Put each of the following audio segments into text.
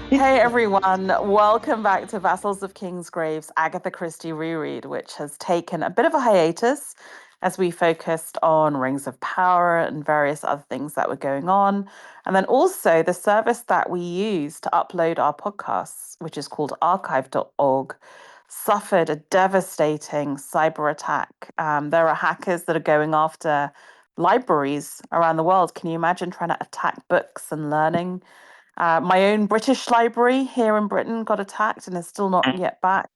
Hey everyone, welcome back to Vassals of Kingsgrave's Agatha Christie reread, which has taken a bit of a hiatus as we focused on Rings of Power and various other things that were going on. And then also the service that we use to upload our podcasts, which is called archive.org, suffered a devastating cyber attack. There are hackers that are going after libraries around the world. Can you imagine trying to attack books and learning? My own British library here in Britain got attacked and is still not yet back.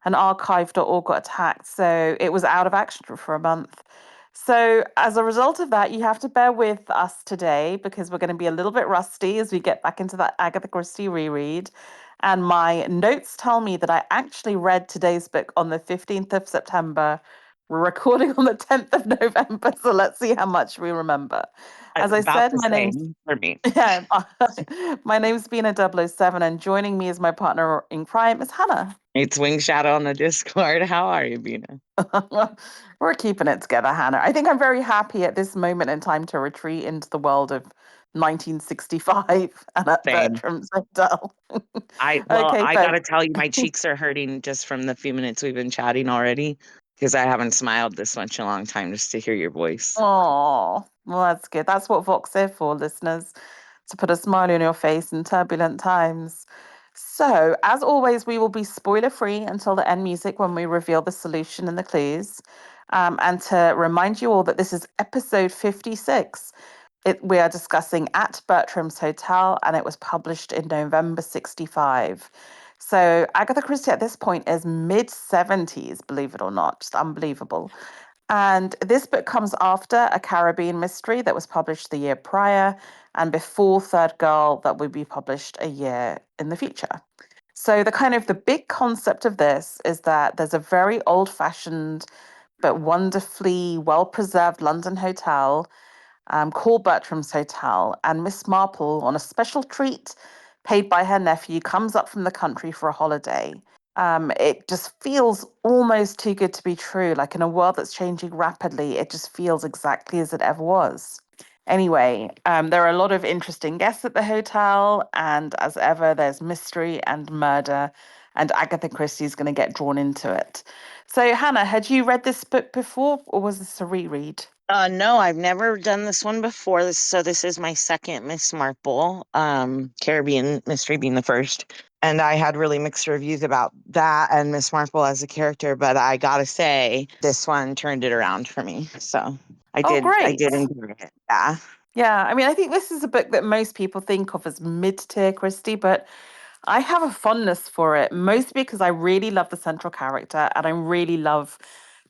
And archive.org got attacked. So it was out of action for a month. So as a result of that, you have to bear with us today because we're going to be a little bit rusty as we get back into that Agatha Christie reread. And my notes tell me that I actually read today's book on the 15th of September. We're recording on the 10th of November, so let's see how much we remember. As I About said, the my name's same for me. yeah, my name's Bina007, and joining me as my partner in crime is Hannah. It's WingedShadow on the Discord. How are you, Bina? We're keeping it together, Hannah. I think I'm very happy at this moment in time to retreat into the world of 1965 and at Same. Bertram's hotel. Well, Okay, I folks. gotta tell you, my cheeks are hurting just from the few minutes we've been chatting already because I haven't smiled this much in a long time just to hear your voice. Oh, well, that's good. That's what Vox is for, listeners, to put a smile on your face in turbulent times. So, as always, we will be spoiler free until the end music when we reveal the solution and the clues. And to remind you all that this is episode 56. We are discussing At Bertram's Hotel, and it was published in November 65. So, Agatha Christie at this point is mid 70s, believe it or not, just unbelievable. And this book comes after A Caribbean Mystery that was published the year prior and before Third Girl that would be published a year in the future. So the big concept of this is that there's a very old-fashioned but wonderfully well-preserved London hotel called Bertram's Hotel, and Miss Marple, on a special treat paid by her nephew, comes up from the country for a holiday. It just feels almost too good to be true. Like in a world that's changing rapidly, it just feels exactly as it ever was. Anyway, there are a lot of interesting guests at the hotel, and as ever, there's mystery and murder, and Agatha Christie is going to get drawn into it. So, Hannah, had you read this book before, or was this a reread? No, I've never done this one before. This is my second Miss Marple, Caribbean Mystery being the first. And I had really mixed reviews about that and Miss Marple as a character, but I gotta say, this one turned it around for me. So I Oh, did great. enjoy it. Yeah. Yeah, I mean, I think this is a book that most people think of as mid-tier Christie, but I have a fondness for it, mostly because I really love the central character and I really love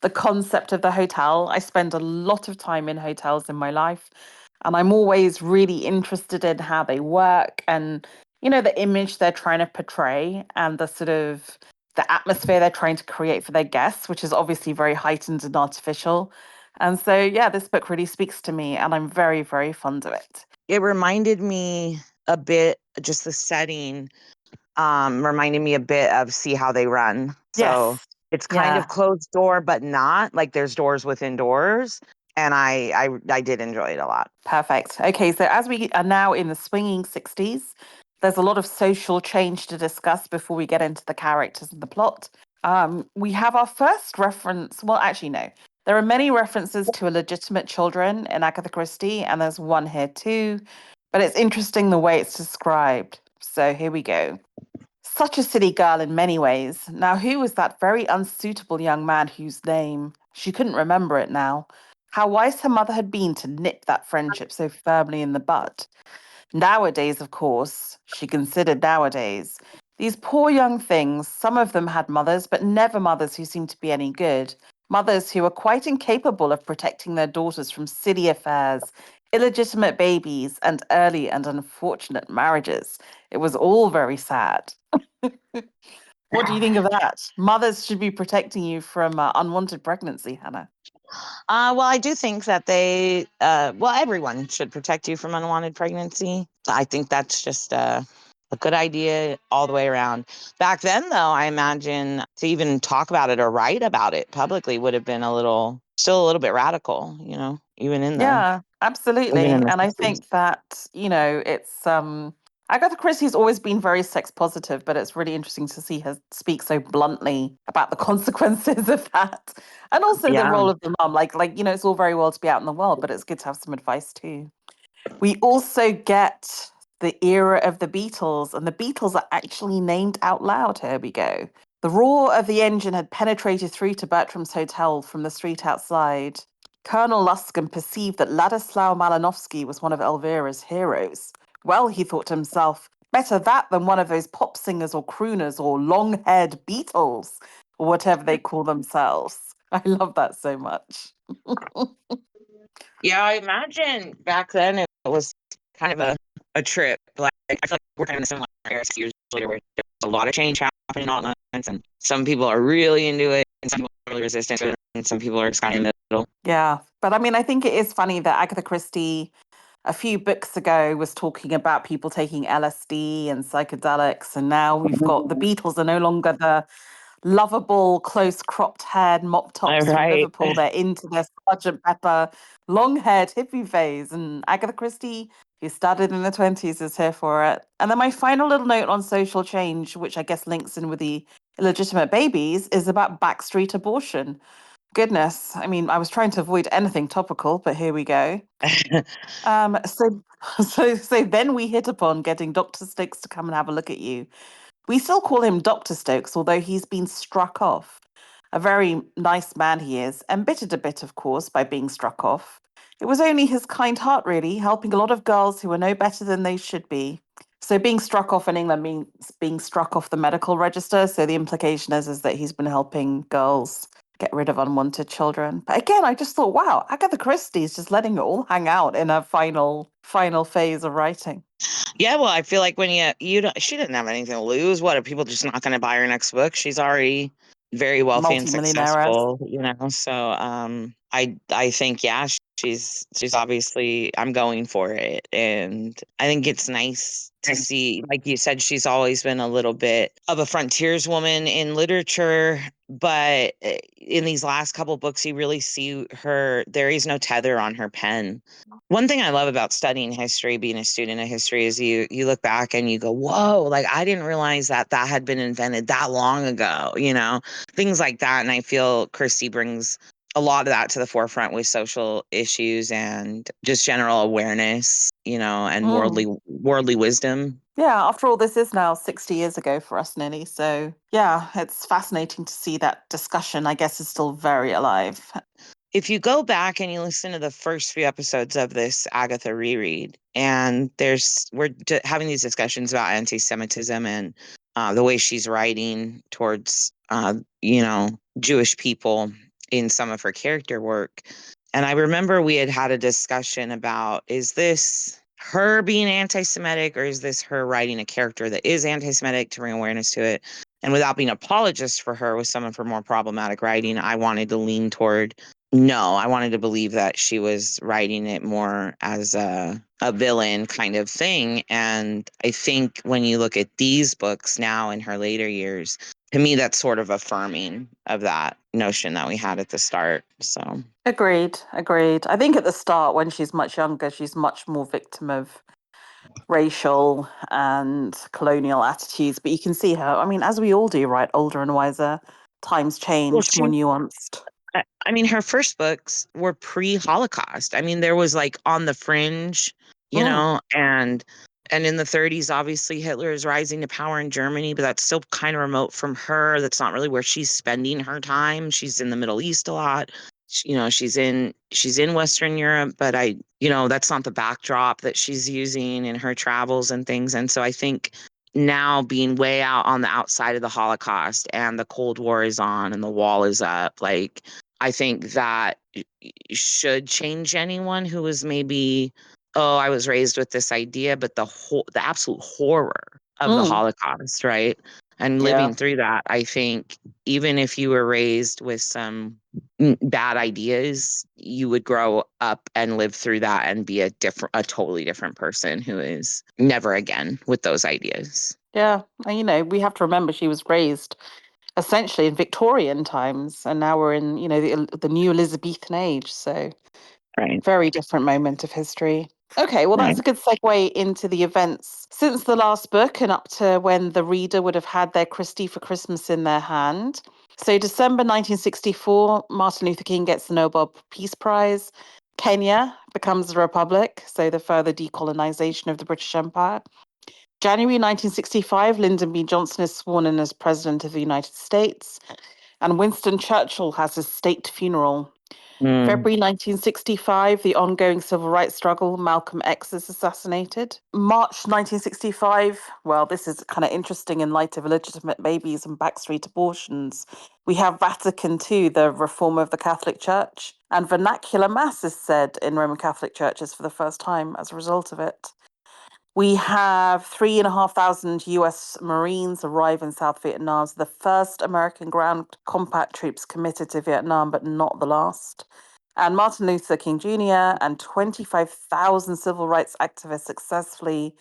the concept of the hotel. I spend a lot of time in hotels in my life, and I'm always really interested in how they work and, the image they're trying to portray and the atmosphere they're trying to create for their guests, which is obviously very heightened and artificial. And so, yeah, this book really speaks to me, and I'm very, very fond of it. It reminded me a bit, just the setting, reminded me a bit of See How They Run. So Yes. it's kind Yeah. of closed door, but not like there's doors within doors. And I did enjoy it a lot. Perfect. Okay, so as we are now in the swinging 60s, there's a lot of social change to discuss before we get into the characters and the plot. We have our first reference. Well, actually, no. There are many references to illegitimate children in Agatha Christie, and there's one here too. But it's interesting the way it's described. So here we go. Such a silly girl in many ways. Now, who was that very unsuitable young man whose name? She couldn't remember it now. How wise her mother had been to nip that friendship so firmly in the bud. Nowadays, of course, she considered nowadays. These poor young things, some of them had mothers, but never mothers who seemed to be any good. Mothers who were quite incapable of protecting their daughters from silly affairs, illegitimate babies, and early and unfortunate marriages. It was all very sad. What do you think of that? Mothers should be protecting you from unwanted pregnancy, Hannah. Well, I do think that everyone should protect you from unwanted pregnancy. I think that's just A good idea all the way around. Back then, though, I imagine to even talk about it or write about it publicly would have been still a little bit radical, even in the Yeah, absolutely. And I 60s. think that, it's Agatha Christie's always been very sex positive, but it's really interesting to see her speak so bluntly about the consequences of that. And also the Yeah. role of the mum. It's all very well to be out in the world, but it's good to have some advice too. We also get the era of the Beatles, and the Beatles are actually named out loud. Here we go. The roar of the engine had penetrated through to Bertram's hotel from the street outside. Colonel Luscombe perceived that Ladislaw Malinowski was one of Elvira's heroes. Well, he thought to himself, better that than one of those pop singers or crooners or long-haired Beatles, or whatever they call themselves. I love that so much. Yeah, I imagine back then it was kind of a trip. Like, I feel like we're kind of in a similar era 6 years later where there's a lot of change happening all at once, and some people are really into it, and some people are really resistant to it, and some people are just kind of in the middle. Yeah, but I mean, I think it is funny that Agatha Christie a few books ago was talking about people taking LSD and psychedelics, and now we've got the Beatles are no longer the lovable, close cropped haired mop All tops from right. Liverpool. They're into their Sergeant Pepper, long haired hippie phase. And Agatha Christie, who started in the 20s, is here for it. And then my final little note on social change, which I guess links in with the illegitimate babies, is about backstreet abortion. Goodness, I mean, I was trying to avoid anything topical, but here we go. So, so then we hit upon getting Dr. Stokes to come and have a look at you. We still call him Dr. Stokes, although he's been struck off. A very nice man he is, embittered a bit, of course, by being struck off. It was only his kind heart, really, helping a lot of girls who were no better than they should be. So being struck off in England means being struck off the medical register. So the implication is that he's been helping girls get rid of unwanted children. But again, I just thought, wow, Agatha Christie's just letting it all hang out in her final phase of writing. Yeah, well, I feel like when you don't, she didn't have anything to lose. What are people just not going to buy her next book? She's already very wealthy and Multi-millionaire. successful, So, I think she's obviously, I'm going for it, and I think it's nice to see, like you said, she's always been a little bit of a frontierswoman in literature, but in these last couple books, you really see her. There is no tether on her pen. One thing I love about studying history, being a student of history, is you look back and you go, whoa, like I didn't realize that had been invented that long ago, things like that. And I feel Christie brings a lot of that to the forefront with social issues and just general awareness, and Mm. worldly wisdom. Yeah, after all, this is now 60 years ago for us, nearly. So, yeah, it's fascinating to see that discussion, I guess, is still very alive. If you go back and you listen to the first few episodes of this Agatha reread, and we're having these discussions about anti-Semitism and the way she's writing towards Jewish people in some of her character work. And I remember we had a discussion about, is this her being anti-Semitic, or is this her writing a character that is anti-Semitic to bring awareness to it? And without being an apologist for her with some of her more problematic writing, I wanted to lean toward no, I wanted to believe that she was writing it more as a villain kind of thing. And I think when you look at these books now in her later years, to me, that's sort of affirming of that notion that we had at the start. So Agreed, agreed. I think at the start, when she's much younger, she's much more victim of racial and colonial attitudes. But you can see her, I mean, as we all do, right? Older and wiser, times well, change, more nuanced. I mean, her first books were pre-Holocaust. I mean, there was like On the Fringe, Mm, and in the 30s, obviously Hitler is rising to power in Germany, but that's still kind of remote from her. That's not really where she's spending her time. She's in the Middle East a lot. She's in Western Europe, but that's not the backdrop that she's using in her travels and things. And so I think now being way out on the outside of the Holocaust and the Cold War is on and the wall is up, like I think that should change anyone who was maybe, oh, I was raised with this idea, but the absolute horror of the mm. Holocaust, right? And Yeah. living through that, I think even if you were raised with some bad ideas, you would grow up and live through that and be a totally different person who is never again with those ideas. Yeah. And, we have to remember she was raised essentially in Victorian times, and now we're in, the new Elizabethan age. So Right. very different moment of history. Okay, well, Right. that's a good segue into the events since the last book and up to when the reader would have had their Christie for Christmas in their hand. So, December 1964, Martin Luther King gets the Nobel Peace Prize. Kenya becomes a republic, so the further decolonization of the British Empire. January 1965, Lyndon B. Johnson is sworn in as President of the United States, and Winston Churchill has his state funeral. Mm. February 1965, the ongoing civil rights struggle, Malcolm X is assassinated. March 1965, well, this is kind of interesting in light of illegitimate babies and backstreet abortions. We have Vatican II, the reform of the Catholic Church, and vernacular mass is said in Roman Catholic churches for the first time as a result of it. We have 3,500 US Marines arrive in South Vietnam, so the first American ground combat troops committed to Vietnam, but not the last. And Martin Luther King Jr. and 25,000 civil rights activists successfully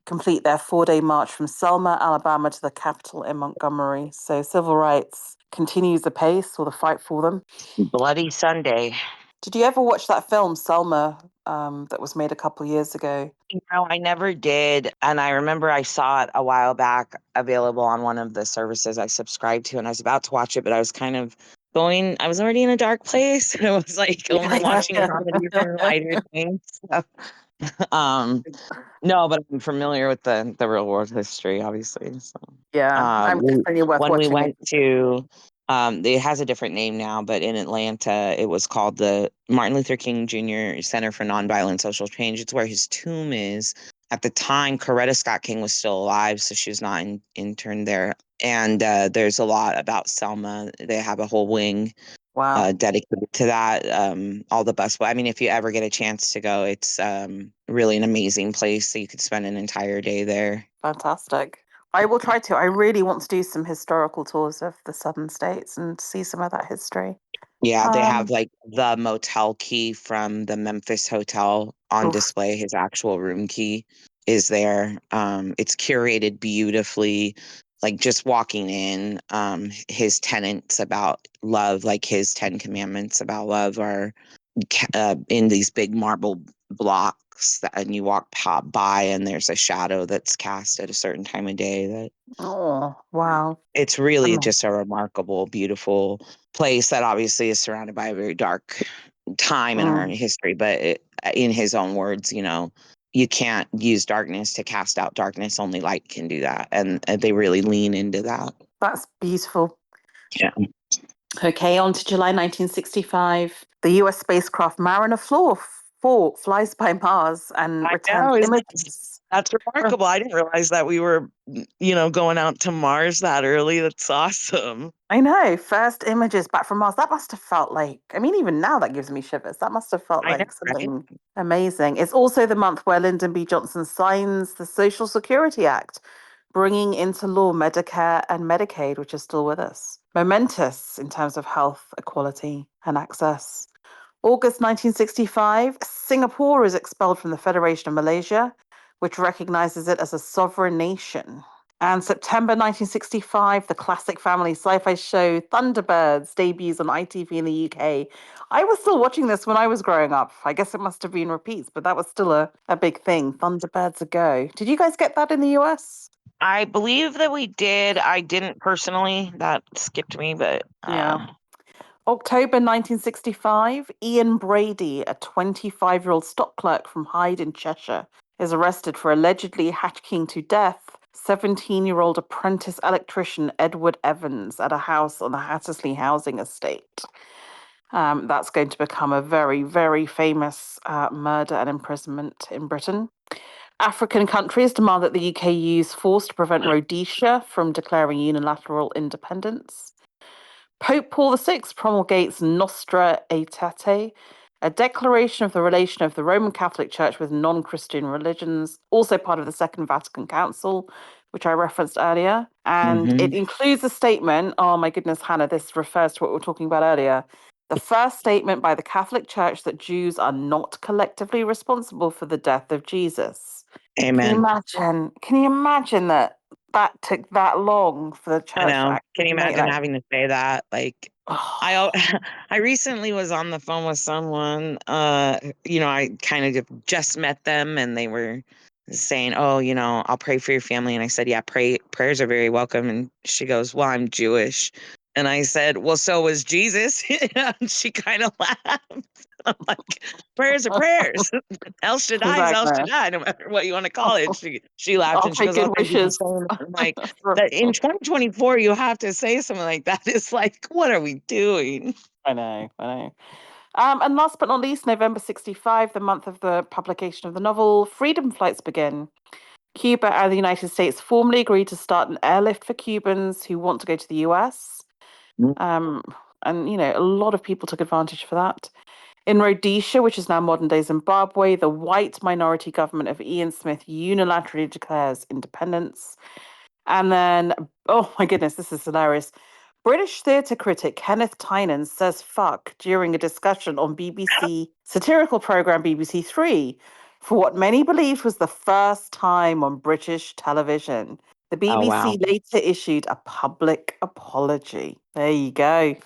complete their 4-day march from Selma, Alabama to the Capitol in Montgomery. So civil rights continues the pace or the fight for them. Bloody Sunday. Did you ever watch that film, Selma, that was made a couple years ago? I never did. And I remember I saw it a while back available on one of the services I subscribed to, and I was about to watch it, but I was kind of I was already in a dark place. And I was like only watching comedy from lighter things. So, um, no, but I'm familiar with the real world history, obviously. So, Yeah, I'm definitely worth when we watching went it. to, it has a different name now, but in Atlanta, it was called the Martin Luther King Jr. Center for Nonviolent Social Change. It's where his tomb is. At the time, Coretta Scott King was still alive, so she was not interned there. And there's a lot about Selma. They have a whole wing Wow, dedicated to that. All the bus. I mean, if you ever get a chance to go, it's really an amazing place. So you could spend an entire day there. fantastic. I will try to. I really want to do some historical tours of the southern states and see some of that history. Yeah, they have Um, like the motel key from the Memphis hotel on oof. display. His actual room key is there. It's curated beautifully. Like just walking in, his tenets about love, like his 10 commandments about love, are in these big marble blocks that, and you walk pop by and there's a shadow that's cast at a certain time of day that Oh, wow. it's really Um, just a remarkable, beautiful place that obviously is surrounded by a very dark time in our mm, history. But in his own words, you can't use darkness to cast out darkness. Only light can do that. And they really lean into that. that's beautiful. Yeah. Okay, on to July 1965. The US spacecraft Mariner 4 flies by Mars and I returns know. images. That's remarkable. I didn't realize that we were, going out to Mars that early. That's awesome. I know, first images back from Mars. That must have felt like, I mean, even now that gives me shivers. That must have felt I know, like right? something amazing. It's also the month where Lyndon B. Johnson signs the Social Security Act, bringing into law Medicare and Medicaid, which are still with us. Momentous in terms of health equality and access. August 1965, Singapore is expelled from the Federation of Malaysia, which recognizes it as a sovereign nation. And September 1965, the classic family sci-fi show Thunderbirds debuts on ITV in the UK. I was still watching this when I was growing up. I guess it must have been repeats, but that was still a big thing. Thunderbirds a go. Did you guys get that in the US? I believe that we did. I didn't personally. That skipped me, but Yeah. October 1965, Ian Brady, a 25-year-old stock clerk from Hyde in Cheshire, is arrested for allegedly hacking to death 17-year-old apprentice electrician Edward Evans at a house on the Hattersley housing estate. That's going to become a very, very famous murder and imprisonment in Britain. African countries demand that the UK use force to prevent Rhodesia from declaring unilateral independence. Pope Paul VI promulgates Nostra Aetate, a declaration of the relation of the Roman Catholic Church with non Christian religions, also part of the Second Vatican Council, which I referenced earlier. And it includes a statement. Oh my goodness, Hannah, this refers to what we were talking about earlier. The first statement by the Catholic Church that Jews are not collectively responsible for the death of Jesus. Amen. Can you imagine? Can you imagine that took that long for the church I know. to Can you imagine having to say that? Like, I recently was on the phone with someone. I kind of just met them, and they were saying, "Oh, I'll pray for your family." And I said, "Yeah, prayers are very welcome." And she goes, "Well, I'm Jewish." And I said, "Well, so was Jesus." And she kind of laughed. I'm like, "Prayers are prayers. El Shaddai is El Exactly. Shaddai, no matter what you want to call it." She laughed I'll and she take goes, "Oh, good thank you for wishes. saying that." I'm like, that in 2024, you have to say something like that. It's like, what are we doing? I know. And last but not least, November 65, the month of the publication of the novel, freedom flights begin. Cuba and the United States formally agreed to start an airlift for Cubans who want to go to the US. And, a lot of people took advantage for that. In Rhodesia, which is now modern day Zimbabwe, the white minority government of Ian Smith unilaterally declares independence. And then, oh my goodness, this is hilarious. British theatre critic Kenneth Tynan says fuck during a discussion on BBC satirical programme BBC Three for what many believed was the first time on British television. The Oh, wow. BBC later issued a public apology. There you go.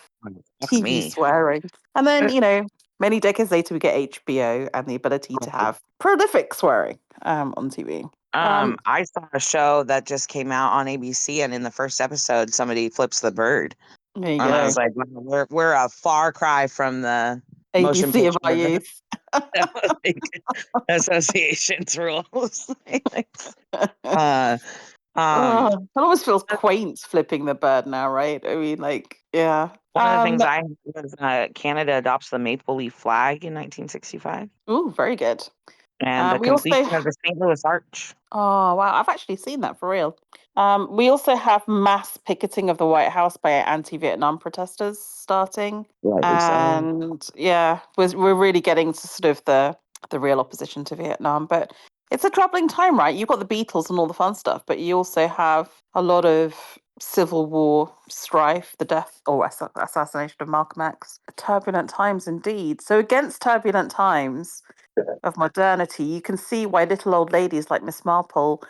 That's TV me. swearing. And then, many decades later, we get HBO and the ability to have prolific swearing on TV. I saw a show that just came out on ABC, and in the first episode, somebody flips the bird, There you and I go. was like, wow, we're a far cry from the motion ABC of our picture youth. association's rules. uh, um, It almost feels quaint flipping the bird now, right? I mean, yeah. one of the things I was Canada adopts the maple leaf flag in 1965, Oh, very good. and the We also, completion of the St. Louis Arch. oh wow, I've actually seen that for real. We also have mass picketing of the White House by anti-Vietnam protesters starting, Rightly so. and yeah, we're really getting to sort of the real opposition to Vietnam. But it's a troubling time, right? You've got the Beatles and all the fun stuff, but you also have a lot of Civil War strife, the death or assassination of Malcolm X. Turbulent times indeed. So against turbulent times of modernity, you can see why little old ladies like Miss Marple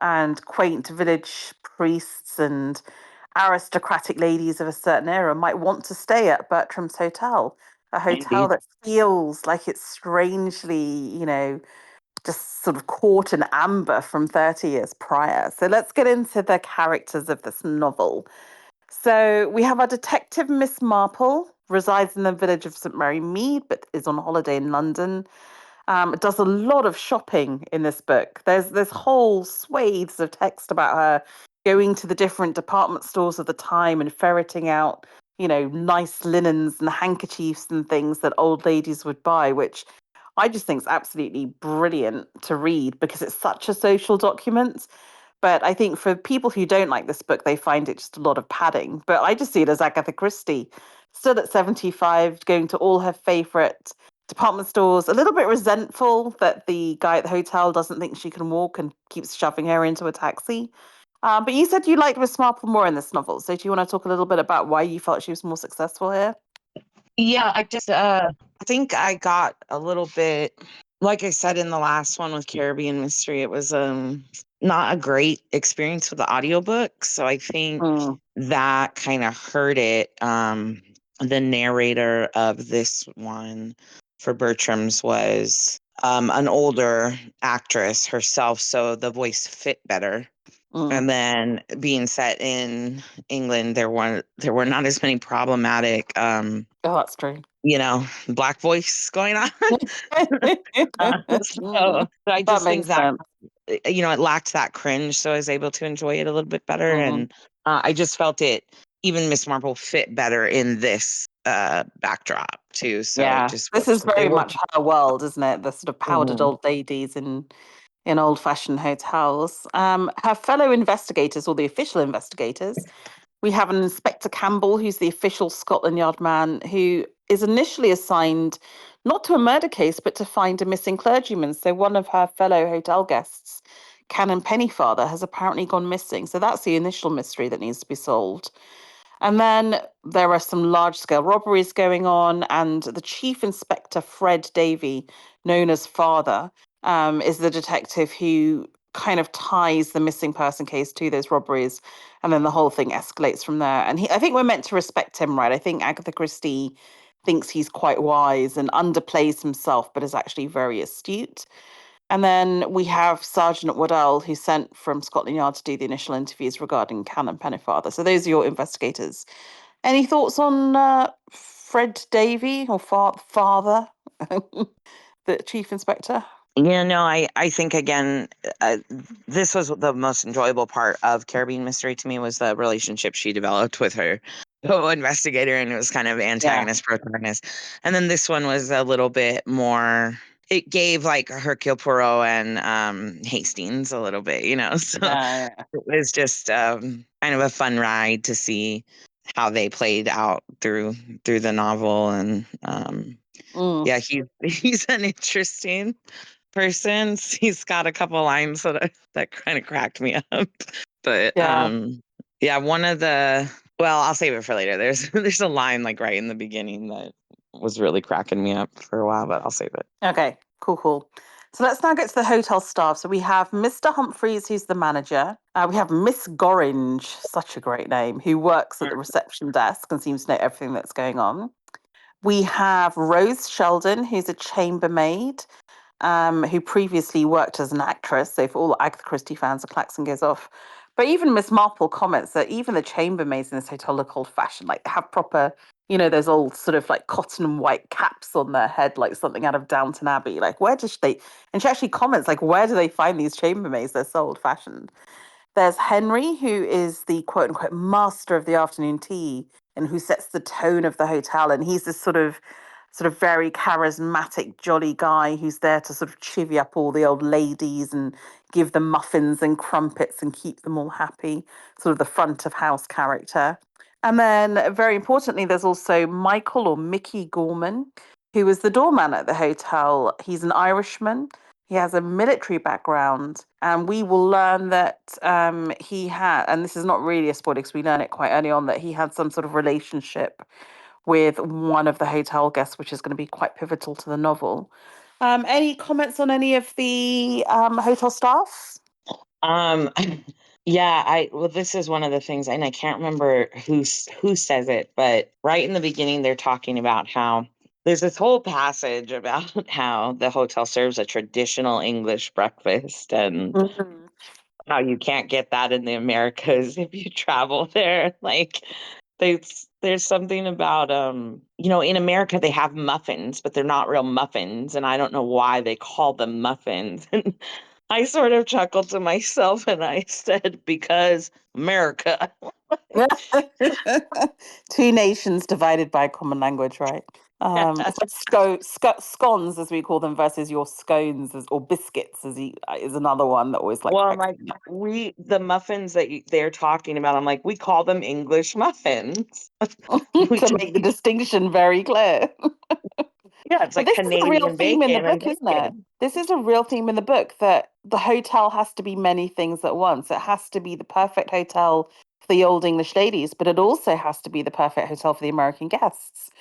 and quaint village priests and aristocratic ladies of a certain era might want to stay at Bertram's Hotel, a hotel Indeed. that feels like it's strangely, just sort of caught in amber from 30 years prior. So let's get into the characters of this novel. So we have our detective, Miss Marple, resides in the village of St. Mary Mead, but is on holiday in London. Does a lot of shopping in this book. There's whole swathes of text about her going to the different department stores of the time and ferreting out, nice linens and handkerchiefs and things that old ladies would buy, which I just think is absolutely brilliant to read because it's such a social document. But I think for people who don't like this book, they find it just a lot of padding. But I just see it as Agatha Christie, still at 75, going to all her favorite department stores, a little bit resentful that the guy at the hotel doesn't think she can walk and keeps shoving her into a taxi. But you said you liked Miss Marple more in this novel. So do you want to talk a little bit about why you felt she was more successful here? Yeah, I think I got a little bit, like I said in the last one with Caribbean Mystery, it was not a great experience with the audiobook. So I think that kind of hurt it. The narrator of this one for Bertram's was an older actress herself, so the voice fit better. And then being set in England, there were not as many problematic Oh, that's true. Black voice going on. So I That just think makes that sense. it lacked that cringe, so I was able to enjoy it a little bit better. Mm. And I just felt even Miss Marple fit better in this backdrop too. So it Yeah, just this is it very worked. much her world, isn't it? The sort of powdered Mhm. old ladies in old-fashioned hotels. Her fellow investigators, or the official investigators, we have an Inspector Campbell, who's the official Scotland Yard man, who is initially assigned not to a murder case, but to find a missing clergyman. So one of her fellow hotel guests Canon Pennyfather has apparently gone missing. So that's the initial mystery that needs to be solved. And then there are some large-scale robberies going on, and the Chief Inspector, Fred Davey, known as Father, is the detective who kind of ties the missing person case to those robberies, and then the whole thing escalates from there. And I think we're meant to respect him, right? I think Agatha Christie thinks he's quite wise and underplays himself, but is actually very astute. And then we have Sergeant Waddell, who's sent from Scotland Yard to do the initial interviews regarding Canon Pennyfather. So those are your investigators. Any thoughts on Fred Davey or Father, the Chief Inspector? Yeah, no, I think again, this was the most enjoyable part of Caribbean Mystery to me, was the relationship she developed with her investigator, and it was kind of antagonist, protagonist. And then this one was a little bit more. It gave like Hercule Poirot and Hastings a little bit, So it was just kind of a fun ride to see how they played out through the novel, and yeah, he's an interesting person. He's got a couple lines that kind of cracked me up. But yeah, one of the I'll save it for later. There's a line like right in the beginning that was really cracking me up for a while, but I'll save it. Okay, cool. So let's now get to the hotel staff. So we have Mr. Humphreys, who's the manager. We have Miss Gorringe, such a great name, who works at the reception desk and seems to know everything that's going on. We have Rose Sheldon, who's a chambermaid, who previously worked as an actress. So for all Agatha Christie fans, the klaxon goes off. But even Miss Marple comments that even the chambermaids in this hotel look old-fashioned, like have proper, those old sort of like cotton and white caps on their head, like something out of Downton Abbey. Like, where does they? And she actually comments, like, where do they find these chambermaids? They're so old-fashioned. There's Henry, who is the quote unquote master of the afternoon tea and who sets the tone of the hotel. And he's this sort of very charismatic, jolly guy who's there to sort of chivvy up all the old ladies and give them muffins and crumpets and keep them all happy, sort of the front of house character. And then, very importantly, there's also Michael or Mickey Gorman, who is the doorman at the hotel. He's an Irishman. He has a military background, and we will learn that he had, and this is not really a spoiler because we learn it quite early on, that he had some sort of relationship with one of the hotel guests, which is going to be quite pivotal to the novel. Any comments on any of the hotel staff? Yeah, this is one of the things, and I can't remember who says it, but right in the beginning they're talking about how there's this whole passage about how the hotel serves a traditional English breakfast, and how you can't get that in the Americas if you travel there. Like, there's something about in America they have muffins, but they're not real muffins, and I don't know why they call them muffins. And I sort of chuckled to myself and I said, because America. Two nations divided by a common language, right? It's like scones, as we call them, versus your scones or biscuits, is another one that always like. Well, like the muffins that they're talking about, I'm like, we call them English muffins. To make the distinction very clear. Yeah, it's But like this is a real Canadian theme in the bacon and book, isn't it? bacon. This is a real theme in the book that the hotel has to be many things at once. It has to be the perfect hotel for the old English ladies, but it also has to be the perfect hotel for the American guests.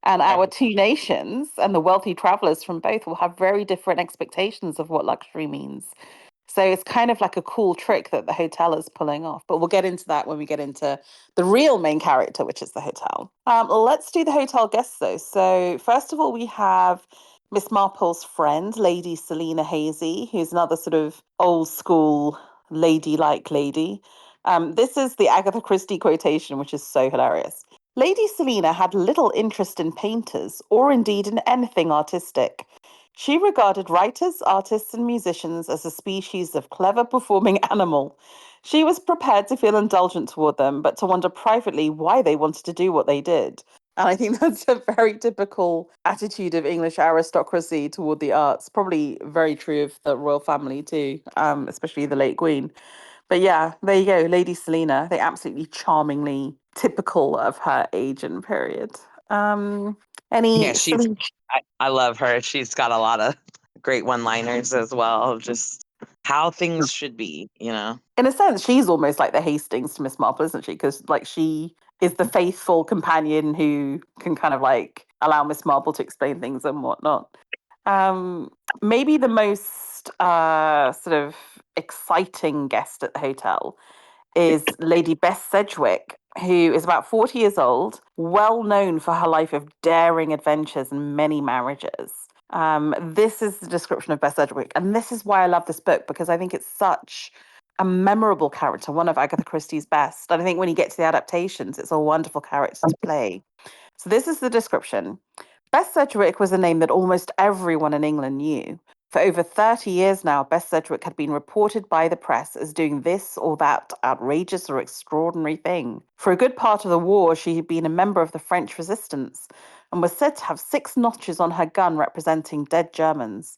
And our two nations and the wealthy travelers from both will have very different expectations of what luxury means. So it's kind of like a cool trick that the hotel is pulling off. But we'll get into that when we get into the real main character, which is the hotel. Let's do the hotel guests, though. So first of all, we have Miss Marple's friend, Lady Selina Hazy, who's another sort of old school ladylike lady. This is the Agatha Christie quotation, which is so hilarious. Lady Selina had little interest in painters, or indeed in anything artistic. She regarded writers, artists, and musicians as a species of clever performing animal. She was prepared to feel indulgent toward them, but to wonder privately why they wanted to do what they did. And I think that's a very typical attitude of English aristocracy toward the arts. Probably very true of the royal family too, especially the late Queen. But yeah, there you go, Lady Selina. They absolutely charmingly typical of her age and period. Yeah, Any Selena? I love her. She's got a lot of great one-liners as well. Just how things should be, you know? In a sense, she's almost like the Hastings to Miss Marple, isn't she? Because like she is the faithful companion who can kind of like allow Miss Marple to explain things and whatnot. Um, Maybe the most sort of exciting guest at the hotel is Lady Bess Sedgwick, who is about 40 years old, well known for her life of daring adventures and many marriages. This is the description of Bess Sedgwick, and this is why I love this book because I think it's such a memorable character, one of Agatha Christie's best. And I think when you get to the adaptations, it's a wonderful character to play. So this is the description. Bess Sedgwick was a name that almost everyone in England knew. For over 30 years now, Bess Sedgwick had been reported by the press as doing this or that outrageous or extraordinary thing. For a good part of the war, she had been a member of the French resistance and was said to have 6 notches on her gun representing dead Germans.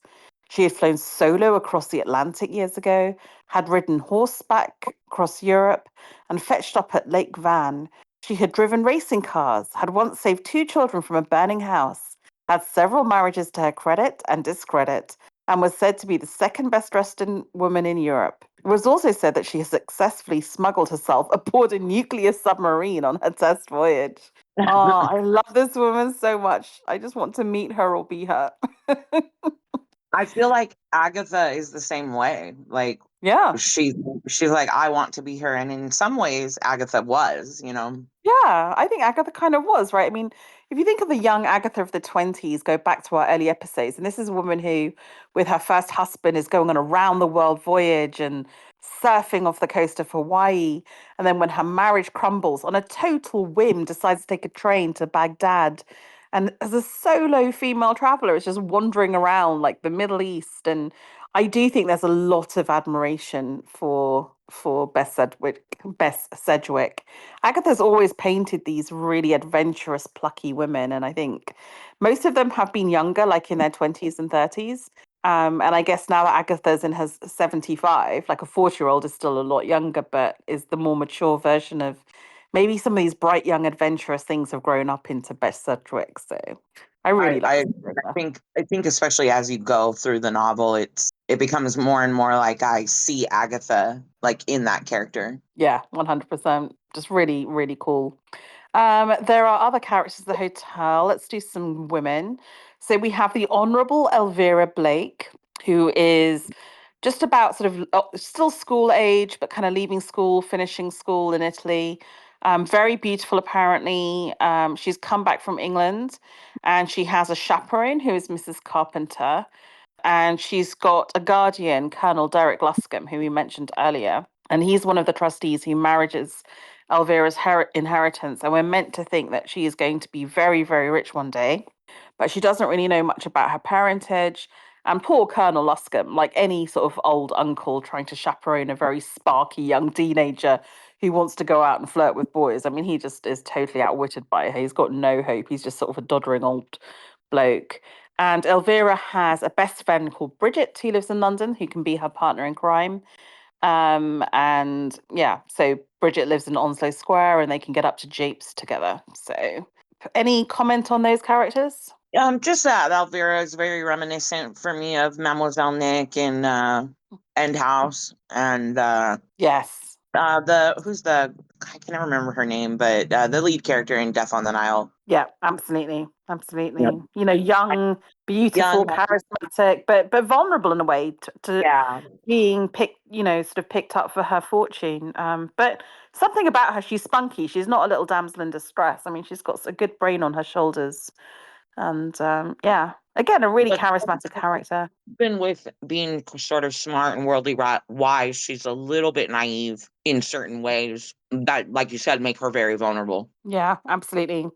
She had flown solo across the Atlantic years ago, had ridden horseback across Europe, and fetched up at Lake Van. She had driven racing cars, had once saved 2 children from a burning house, had several marriages to her credit and discredit, and was said to be the second best dressed woman in Europe. It was also said that she had successfully smuggled herself aboard a nuclear submarine on her test voyage. Oh, I love this woman so much. I just want to meet her or be her. I feel like Agatha is the same way. Like Yeah. she she's like, I want to be her. And in some ways, Agatha was, you know. Yeah, I think Agatha kind of was, right? I mean, if you think of the young Agatha of the 20s, go back to our early episodes, and this is a woman who, with her first husband, is going on a round the world voyage and surfing off the coast of Hawaii. And then when her marriage crumbles, on a total whim, decides to take a train to Baghdad. And as a solo female traveler, is just wandering around like the Middle East. And I do think there's a lot of admiration for Bess Sedgwick. Agatha's always painted these really adventurous, plucky women, and I think most of them have been younger, like in their 20s and 30s. And I guess now that Agatha's in her 75, like a 40-year-old is still a lot younger, but is the more mature version of maybe some of these bright, young, adventurous things have grown up into Bess Sedgwick. So I I, really love I this I character. think especially as you go through the novel, it becomes more and more like I see Agatha like in that character. Yeah, 100%. Just really, really cool. There are other characters at the hotel. Let's do some women. So we have the Honourable Elvira Blake, who is just about sort of still school age, but kind of leaving school, finishing school in Italy. Very beautiful, apparently. She's come back from England and she has a chaperone who is Mrs. Carpenter. And she's got a guardian, Colonel Derek Luscombe, who we mentioned earlier. And he's one of the trustees who manages Elvira's inheritance. And we're meant to think that she is going to be very, very rich one day. But she doesn't really know much about her parentage. And poor Colonel Luscombe, like any sort of old uncle trying to chaperone a very sparky young teenager who wants to go out and flirt with boys. I mean, he just is totally outwitted by her. He's got no hope. He's just sort of a doddering old bloke. And Elvira has a best friend called Bridget who lives in London, who can be her partner in crime. And yeah, so Bridget lives in Onslow Square and they can get up to japes together. So, any comment on those characters? Just that Elvira is very reminiscent for me of Mademoiselle Nick in End House, and Yes. the who's the I can never remember her name, but the lead character in Death on the Nile. Yeah, absolutely. Yep. Absolutely. You know, young, Young, beautiful, charismatic, but vulnerable in a way to yeah. being picked, you know, sort of picked up for her fortune. But something about her, she's spunky. She's not a little damsel in distress. I mean, she's got a good brain on her shoulders. And yeah, again, a really But charismatic character. even with being sort of smart and worldly wise, she's a little bit naive in certain ways that, like you said, make her very vulnerable. Yeah, absolutely.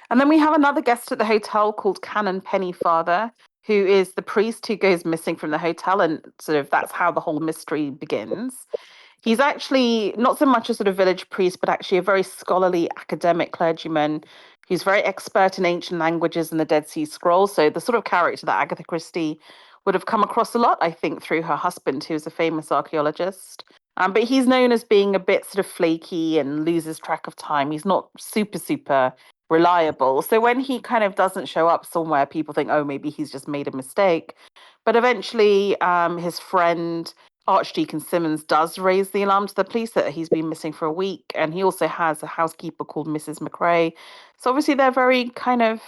And then we have another guest at the hotel called Canon Pennyfather, who is the priest who goes missing from the hotel. And sort of that's how the whole mystery begins. He's actually not so much a sort of village priest, but actually a very scholarly academic clergyman who's very expert in ancient languages and the Dead Sea Scrolls. So the sort of character that Agatha Christie would have come across a lot, I think, through her husband, who's a famous archaeologist. But he's known as being a bit sort of flaky and loses track of time. He's not super, super reliable. So when he kind of doesn't show up somewhere, people think, oh, maybe he's just made a mistake. But eventually, his friend Archdeacon Simmons does raise the alarm to the police that he's been missing for a week, and he also has a housekeeper called Mrs. McRae. So obviously they're very kind of,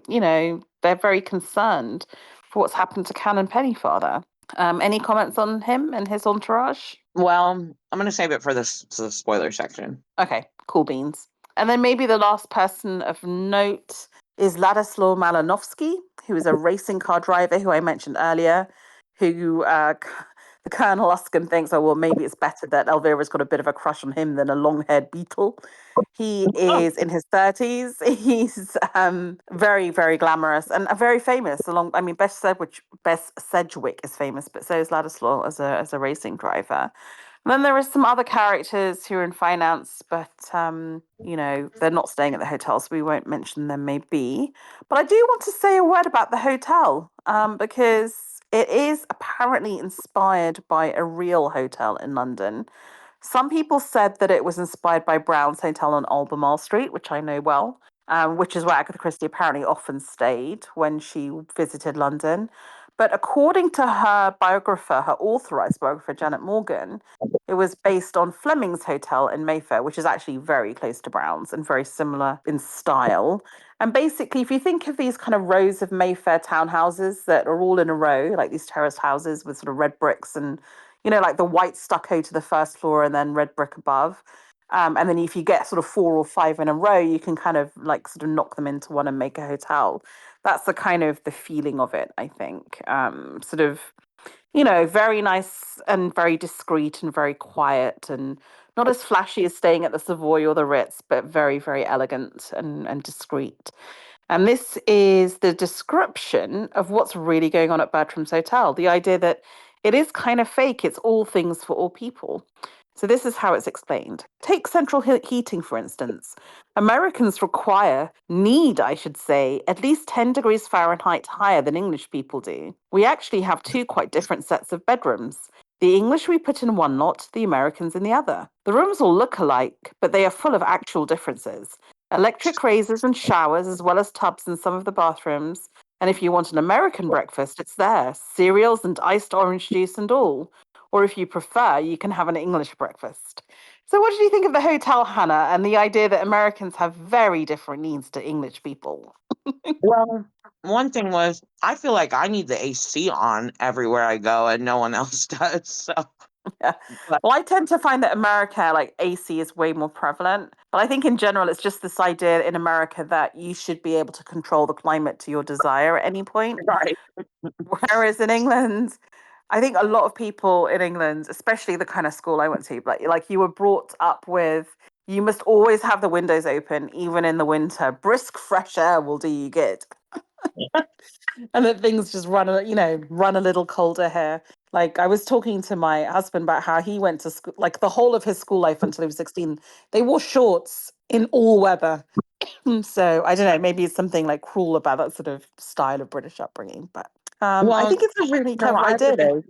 they're very concerned for what's happened to Canon Pennyfather. Any comments on him and his entourage? Well, I'm going to save it for the spoiler section. Okay, cool beans. And then maybe the last person of note is Ladislaw Malinowski, who is a racing car driver who I mentioned earlier, who the Colonel Luskin thinks, oh, well, maybe it's better that Elvira's got a bit of a crush on him than a long-haired beetle. He is in his 30s. He's very, very glamorous and very famous. Bess Sedgwick is famous, but so is Ladislaw as a racing driver. And then there are some other characters who are in finance, but they're not staying at the hotel, so we won't mention them maybe. But I do want to say a word about the hotel, because it is apparently inspired by a real hotel in London. Some people said that it was inspired by Brown's Hotel on Albemarle Street, which I know well, which is where Agatha Christie apparently often stayed when she visited London. But according to her biographer, her authorized biographer, Janet Morgan, it was based on Fleming's Hotel in Mayfair, which is actually very close to Brown's and very similar in style. And basically, if you think of these kind of rows of Mayfair townhouses that are all in a row, like these terraced houses with sort of red bricks and, like the white stucco to the first floor and then red brick above. And then if you get sort of 4 or 5 in a row, you can kind of like sort of knock them into one and make a hotel. That's the kind of the feeling of it, I think. Sort of, very nice and very discreet and very quiet and not as flashy as staying at the Savoy or the Ritz, but very, very elegant and discreet. And this is the description of what's really going on at Bertram's Hotel. The idea that it is kind of fake, it's all things for all people. So this is how it's explained. Take central heating, for instance. Americans need, I should say, at least 10 degrees Fahrenheit higher than English people do. We actually have 2 quite different sets of bedrooms. The English we put in one lot, the Americans in the other. The rooms all look alike, but they are full of actual differences. Electric razors and showers, as well as tubs in some of the bathrooms. And if you want an American breakfast, it's there. Cereals and iced orange juice and all. Or if you prefer, you can have an English breakfast. So what did you think of the hotel, Hannah, and the idea that Americans have very different needs to English people? Well, one thing was, I feel like I need the AC on everywhere I go and no one else does. So, Yeah. but, Well, I tend to find that America, like AC is way more prevalent. But I think in general, it's just this idea in America that you should be able to control the climate to your desire at any point. right. Whereas in England, I think a lot of people in England, especially the kind of school I went to, like you were brought up with, you must always have the windows open, even in the winter. Brisk fresh air will do you good. And that things just run a little colder here. Like I was talking to my husband about how he went to school, like the whole of his school life until he was 16, they wore shorts in all weather. So I don't know, maybe it's something like cruel about that sort of style of British upbringing, but I Well, think it's a really no, clever idea.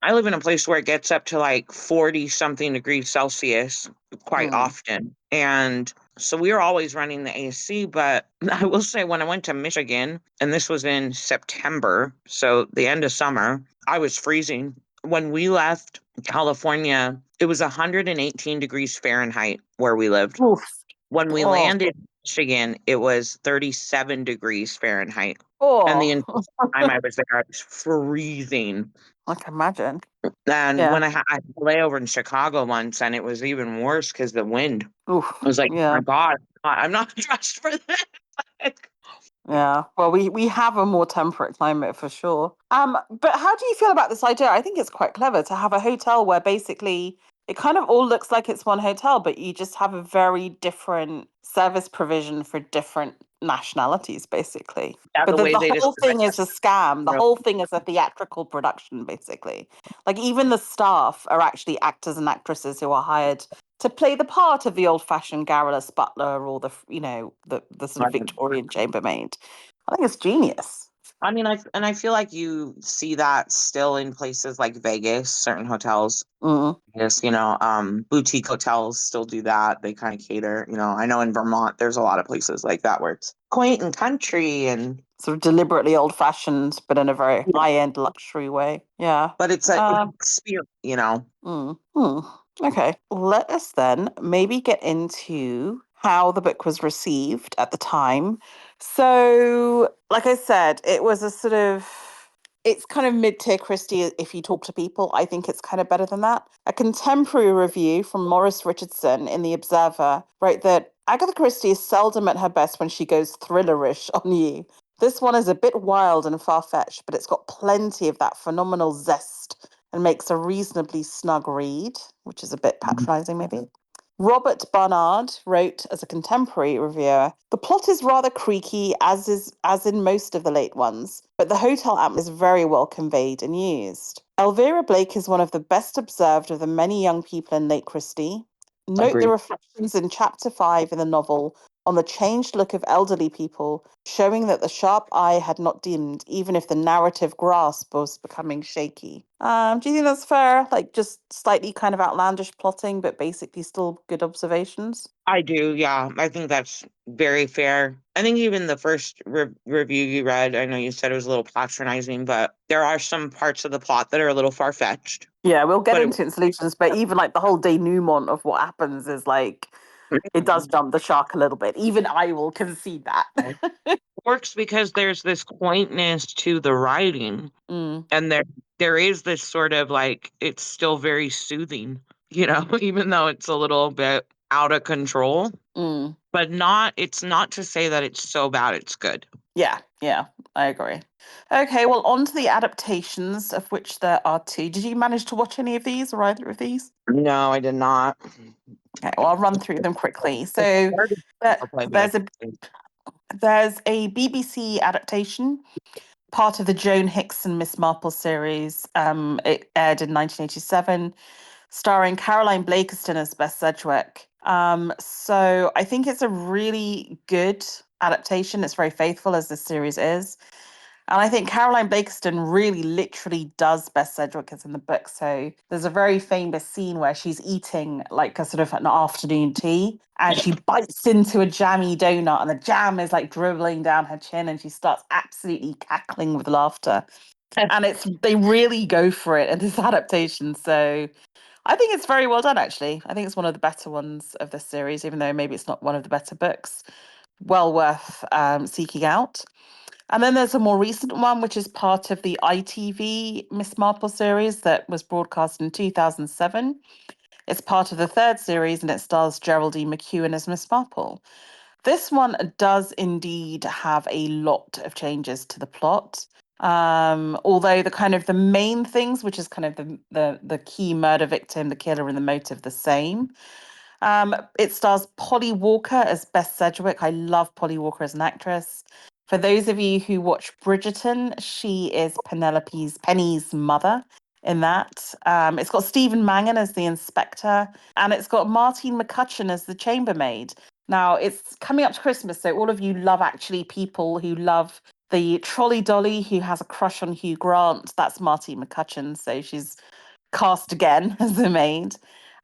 I live in a place where it gets up to like 40 something degrees Celsius quite Mm. often. And so we were always running the AC. But I will say, when I went to Michigan, and this was in September, so the end of summer, I was freezing. When we left California, it was 118 degrees Fahrenheit where we lived. Oof. When we Oh, landed in Michigan, it was 37 degrees Fahrenheit. And the oh, entire time I was there, I was freezing. I can imagine. And Yeah. when I had a layover in Chicago once, and it was even worse because the wind. Oof. I was like, oh Yeah. my God, I'm not dressed for this. Yeah. Well, we have a more temperate climate for sure. But how do you feel about this idea? I think it's quite clever to have a hotel where basically it kind of all looks like it's one hotel, but you just have a very different service provision for different nationalities, basically. Yeah, But the way the they whole describe thing is a scam. The it. whole thing is a theatrical production, basically. Like even the staff are actually actors and actresses who are hired to play the part of the old-fashioned garrulous butler or the sort of Victorian chambermaid. I think it's genius. I mean, I feel like you see that still in places like Vegas, certain hotels. Mm. Yes, boutique hotels still do that. They kind of cater. I know in Vermont, there's a lot of places like that where it's quaint and country and Sort of deliberately old-fashioned, but in a very yeah, high-end luxury way. Yeah. but it's an experience. Mm, hmm. Okay, let us then maybe get into how the book was received at the time. So, like I said, it was a sort of, it's kind of mid-tier Christie if you talk to people. I think it's kind of better than that. A contemporary review from Maurice Richardson in The Observer wrote that Agatha Christie is seldom at her best when she goes thrillerish on you. This one is a bit wild and far-fetched, but it's got plenty of that phenomenal zest and makes a reasonably snug read, which is a bit patronizing, maybe. Robert Barnard wrote as a contemporary reviewer, the plot is rather creaky, as in most of the late ones, but the hotel atmosphere is very well conveyed and used. Elvira Blake is one of the best observed of the many young people in Lake Christie. Note the Agreed. reflections in chapter 5 in the novel on the changed look of elderly people, showing that the sharp eye had not dimmed, even if the narrative grasp was becoming shaky. Do you think that's fair? Like just slightly kind of outlandish plotting, but basically still good observations? I do, yeah. I think that's very fair. I think even the first review you read, I know you said it was a little patronizing, but there are some parts of the plot that are a little far fetched. Yeah, we'll get But into it in solutions, but even like the whole denouement of what happens is like it does jump the shark a little bit. Even I will concede that. works because there's this quaintness to the writing, Mm, and there is this sort of like it's still very soothing, even though it's a little bit out of control. mm. But it's not to say that it's so bad it's good. Yeah, I agree. Okay, well, on to the adaptations, of which there are two. Did you manage to watch any of these or either of these? No, I did not. Okay, well, I'll run through them quickly. I So started there, to play, but there's a BBC adaptation, part of the Joan Hickson Miss Marple series. It aired in 1987, starring Caroline Blakiston as Bess Sedgwick. So I think it's a really good adaptation. It's very faithful as this series is. And I think Caroline Blakiston really literally does Bess Sedgwick as in the book. So there's a very famous scene where she's eating like a sort of an afternoon tea and she bites into a jammy donut and the jam is like dribbling down her chin and she starts absolutely cackling with laughter. And they really go for it in this adaptation. So I think it's very well done, actually. I think it's one of the better ones of this series, even though maybe it's not one of the better books. Well worth seeking out. And then there's a more recent one, which is part of the ITV Miss Marple series that was broadcast in 2007. It's part of the third series and it stars Geraldine McEwen as Miss Marple. This one does indeed have a lot of changes to the plot. Although the main things, which is kind of the key murder victim, the killer, and the motive, the same. It stars Polly Walker as Bess Sedgwick. I love Polly Walker as an actress. For those of you who watch Bridgerton, she is Penny's mother in that. It's got Stephen Mangan as the inspector, and it's got Martine McCutcheon as the chambermaid. Now, it's coming up to Christmas, so all of you love actually people who love the trolley dolly who has a crush on Hugh Grant. That's Martine McCutcheon, so she's cast again as the maid.